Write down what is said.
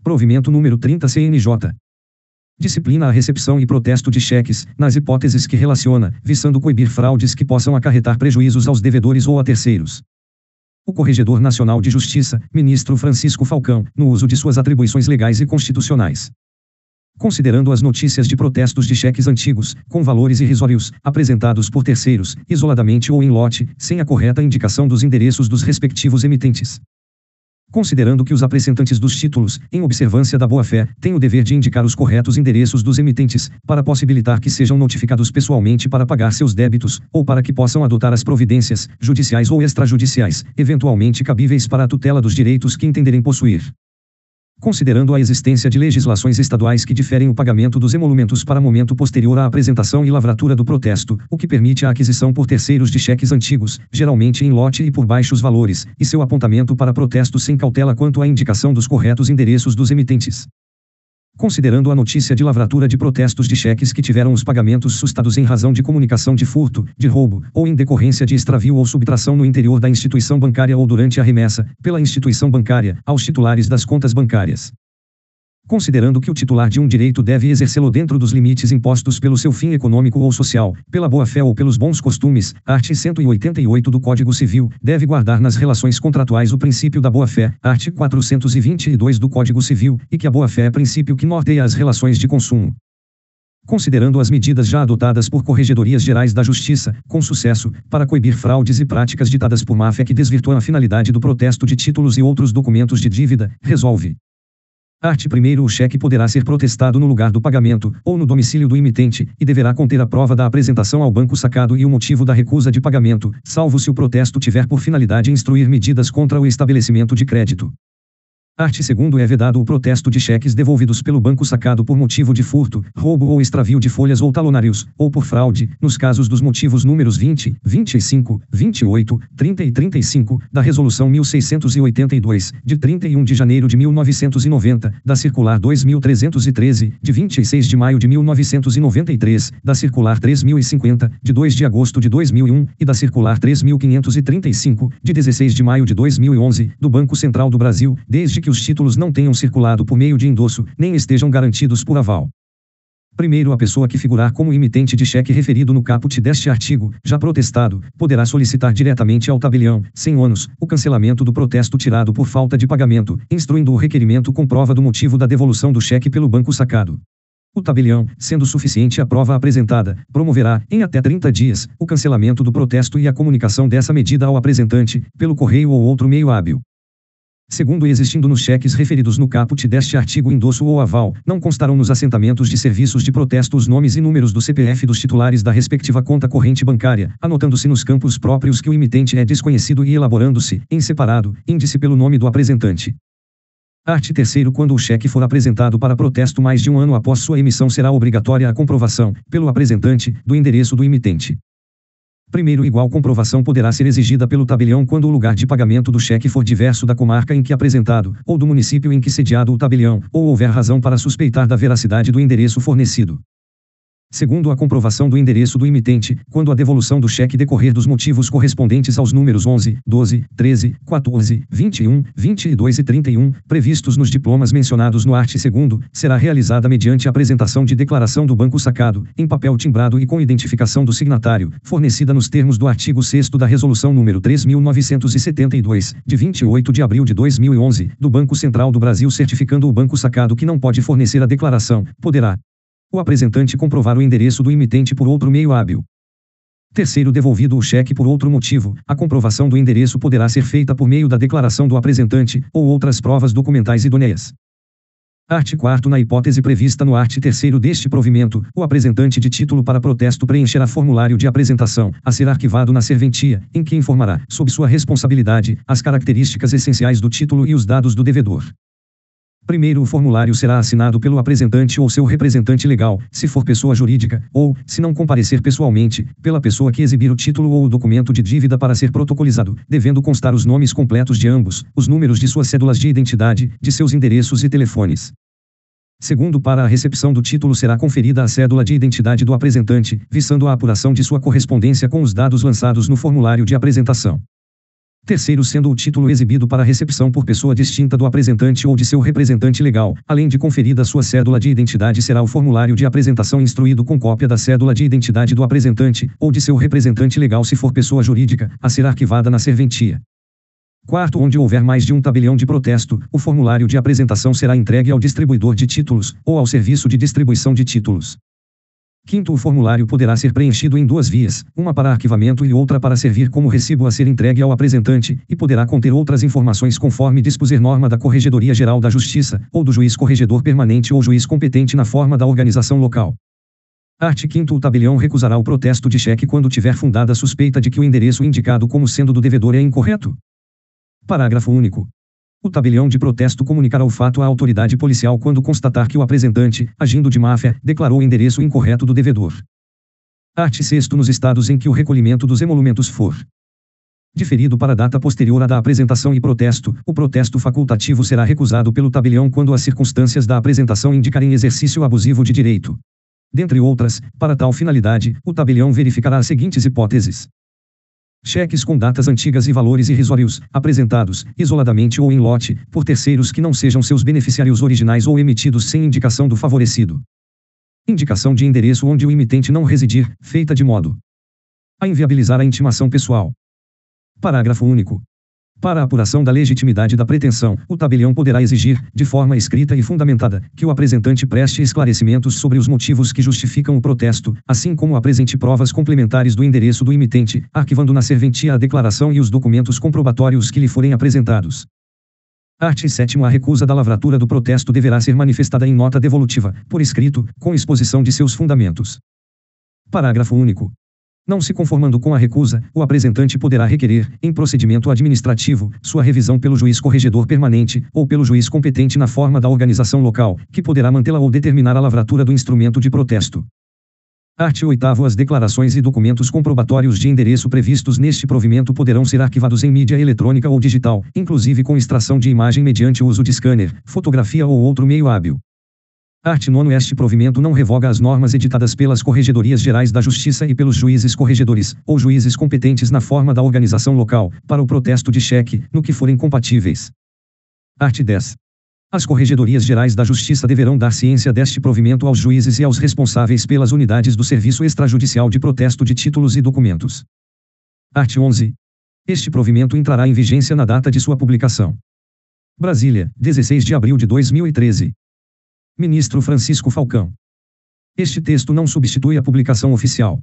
Provimento número 30 CNJ. Disciplina a recepção e protesto de cheques, nas hipóteses que relaciona, visando coibir fraudes que possam acarretar prejuízos aos devedores ou a terceiros. O Corregedor Nacional de Justiça, ministro Francisco Falcão, no uso de suas atribuições legais e constitucionais. Considerando as notícias de protestos de cheques antigos, com valores irrisórios, apresentados por terceiros, isoladamente ou em lote, sem a correta indicação dos endereços dos respectivos emitentes. Considerando que os apresentantes dos títulos, em observância da boa-fé, têm o dever de indicar os corretos endereços dos emitentes, para possibilitar que sejam notificados pessoalmente para pagar seus débitos, ou para que possam adotar as providências, judiciais ou extrajudiciais, eventualmente cabíveis para a tutela dos direitos que entenderem possuir. Considerando a existência de legislações estaduais que diferem o pagamento dos emolumentos para momento posterior à apresentação e lavratura do protesto, o que permite a aquisição por terceiros de cheques antigos, geralmente em lote e por baixos valores, e seu apontamento para protesto sem cautela quanto à indicação dos corretos endereços dos emitentes. Considerando a notícia de lavratura de protestos de cheques que tiveram os pagamentos sustados em razão de comunicação de furto, de roubo, ou em decorrência de extravio ou subtração no interior da instituição bancária ou durante a remessa, pela instituição bancária, aos titulares das contas bancárias. Considerando que o titular de um direito deve exercê-lo dentro dos limites impostos pelo seu fim econômico ou social, pela boa-fé ou pelos bons costumes, art. 188 do Código Civil, deve guardar nas relações contratuais o princípio da boa-fé, art. 422 do Código Civil, e que a boa-fé é princípio que norteia as relações de consumo. Considerando as medidas já adotadas por Corregedorias Gerais da Justiça, com sucesso, para coibir fraudes e práticas ditadas por má-fé que desvirtuam a finalidade do protesto de títulos e outros documentos de dívida, resolve. Art. 1º. O cheque poderá ser protestado no lugar do pagamento, ou no domicílio do emitente, e deverá conter a prova da apresentação ao banco sacado e o motivo da recusa de pagamento, salvo se o protesto tiver por finalidade instruir medidas contra o estabelecimento de crédito. Art. 2º. É vedado o protesto de cheques devolvidos pelo banco sacado por motivo de furto, roubo ou extravio de folhas ou talonários, ou por fraude, nos casos dos motivos números 20, 25, 28, 30 e 35, da Resolução 1682, de 31 de janeiro de 1990, da Circular 2313, de 26 de maio de 1993, da Circular 3050, de 2 de agosto de 2001, e da Circular 3535, de 16 de maio de 2011, do Banco Central do Brasil, desde que os títulos não tenham circulado por meio de endosso, nem estejam garantidos por aval. Primeiro, a pessoa que figurar como emitente de cheque referido no caput deste artigo, já protestado, poderá solicitar diretamente ao tabelião, sem ônus, o cancelamento do protesto tirado por falta de pagamento, instruindo o requerimento com prova do motivo da devolução do cheque pelo banco sacado. O tabelião, sendo suficiente a prova apresentada, promoverá, em até 30 dias, o cancelamento do protesto e a comunicação dessa medida ao apresentante, pelo correio ou outro meio hábil. Segundo, existindo nos cheques referidos no caput deste artigo endosso ou aval, não constarão nos assentamentos de serviços de protesto os nomes e números do CPF dos titulares da respectiva conta corrente bancária, anotando-se nos campos próprios que o emitente é desconhecido e elaborando-se, em separado, índice pelo nome do apresentante. Art. 3º. Quando o cheque for apresentado para protesto mais de um ano após sua emissão, será obrigatória a comprovação, pelo apresentante, do endereço do emitente. Primeiro, igual comprovação poderá ser exigida pelo tabelião quando o lugar de pagamento do cheque for diverso da comarca em que apresentado, ou do município em que sediado o tabelião, ou houver razão para suspeitar da veracidade do endereço fornecido. Segundo, a comprovação do endereço do emitente, quando a devolução do cheque decorrer dos motivos correspondentes aos números 11, 12, 13, 14, 21, 22 e 31, previstos nos diplomas mencionados no art. 2º, será realizada mediante a apresentação de declaração do banco sacado, em papel timbrado e com identificação do signatário, fornecida nos termos do artigo 6º da Resolução número 3.972, de 28 de abril de 2011, do Banco Central do Brasil, certificando o banco sacado que não pode fornecer a declaração, poderá o apresentante comprovar o endereço do emitente por outro meio hábil. Terceiro, devolvido o cheque por outro motivo, a comprovação do endereço poderá ser feita por meio da declaração do apresentante, ou outras provas documentais idôneas. Art. 4º. Na hipótese prevista no art. 3º deste provimento, o apresentante de título para protesto preencherá formulário de apresentação, a ser arquivado na serventia, em que informará, sob sua responsabilidade, as características essenciais do título e os dados do devedor. Primeiro, o formulário será assinado pelo apresentante ou seu representante legal, se for pessoa jurídica, ou, se não comparecer pessoalmente, pela pessoa que exibir o título ou o documento de dívida para ser protocolizado, devendo constar os nomes completos de ambos, os números de suas cédulas de identidade, de seus endereços e telefones. Segundo, para a recepção do título será conferida a cédula de identidade do apresentante, visando a apuração de sua correspondência com os dados lançados no formulário de apresentação. Terceiro, sendo o título exibido para recepção por pessoa distinta do apresentante ou de seu representante legal, além de conferida sua cédula de identidade, será o formulário de apresentação instruído com cópia da cédula de identidade do apresentante ou de seu representante legal, se for pessoa jurídica, a ser arquivada na serventia. Quarto, onde houver mais de um tabelião de protesto, o formulário de apresentação será entregue ao distribuidor de títulos, ou ao serviço de distribuição de títulos. Quinto, o formulário poderá ser preenchido em duas vias, uma para arquivamento e outra para servir como recibo a ser entregue ao apresentante, e poderá conter outras informações conforme dispuser norma da Corregedoria Geral da Justiça, ou do juiz corregedor permanente ou juiz competente na forma da organização local. Art. 5º, o tabelião recusará o protesto de cheque quando tiver fundada a suspeita de que o endereço indicado como sendo do devedor é incorreto. Parágrafo único. O tabelião de protesto comunicará o fato à autoridade policial quando constatar que o apresentante, agindo de má-fé, declarou o endereço incorreto do devedor. Art. 6º, nos estados em que o recolhimento dos emolumentos for diferido para data posterior à da apresentação e protesto, o protesto facultativo será recusado pelo tabelião quando as circunstâncias da apresentação indicarem exercício abusivo de direito. Dentre outras, para tal finalidade, o tabelião verificará as seguintes hipóteses: cheques com datas antigas e valores irrisórios, apresentados, isoladamente ou em lote, por terceiros que não sejam seus beneficiários originais ou emitidos sem indicação do favorecido. Indicação de endereço onde o emitente não residir, feita de modo a inviabilizar a intimação pessoal. Parágrafo único. Para a apuração da legitimidade da pretensão, o tabelião poderá exigir, de forma escrita e fundamentada, que o apresentante preste esclarecimentos sobre os motivos que justificam o protesto, assim como apresente provas complementares do endereço do emitente, arquivando na serventia a declaração e os documentos comprobatórios que lhe forem apresentados. Art. 7º, a recusa da lavratura do protesto deverá ser manifestada em nota devolutiva, por escrito, com exposição de seus fundamentos. Parágrafo único. Não se conformando com a recusa, o apresentante poderá requerer, em procedimento administrativo, sua revisão pelo juiz corregedor permanente, ou pelo juiz competente na forma da organização local, que poderá mantê-la ou determinar a lavratura do instrumento de protesto. Art. 8º, as declarações e documentos comprobatórios de endereço previstos neste provimento poderão ser arquivados em mídia eletrônica ou digital, inclusive com extração de imagem mediante uso de scanner, fotografia ou outro meio hábil. Art. 9º, este provimento não revoga as normas editadas pelas Corregedorias Gerais da Justiça e pelos juízes corregedores, ou juízes competentes na forma da organização local, para o protesto de cheque, no que forem compatíveis. Art. 10. As Corregedorias Gerais da Justiça deverão dar ciência deste provimento aos juízes e aos responsáveis pelas unidades do Serviço Extrajudicial de Protesto de Títulos e Documentos. Art. 11. Este provimento entrará em vigência na data de sua publicação. Brasília, 16 de abril de 2013. Ministro Francisco Falcão. Este texto não substitui a publicação oficial.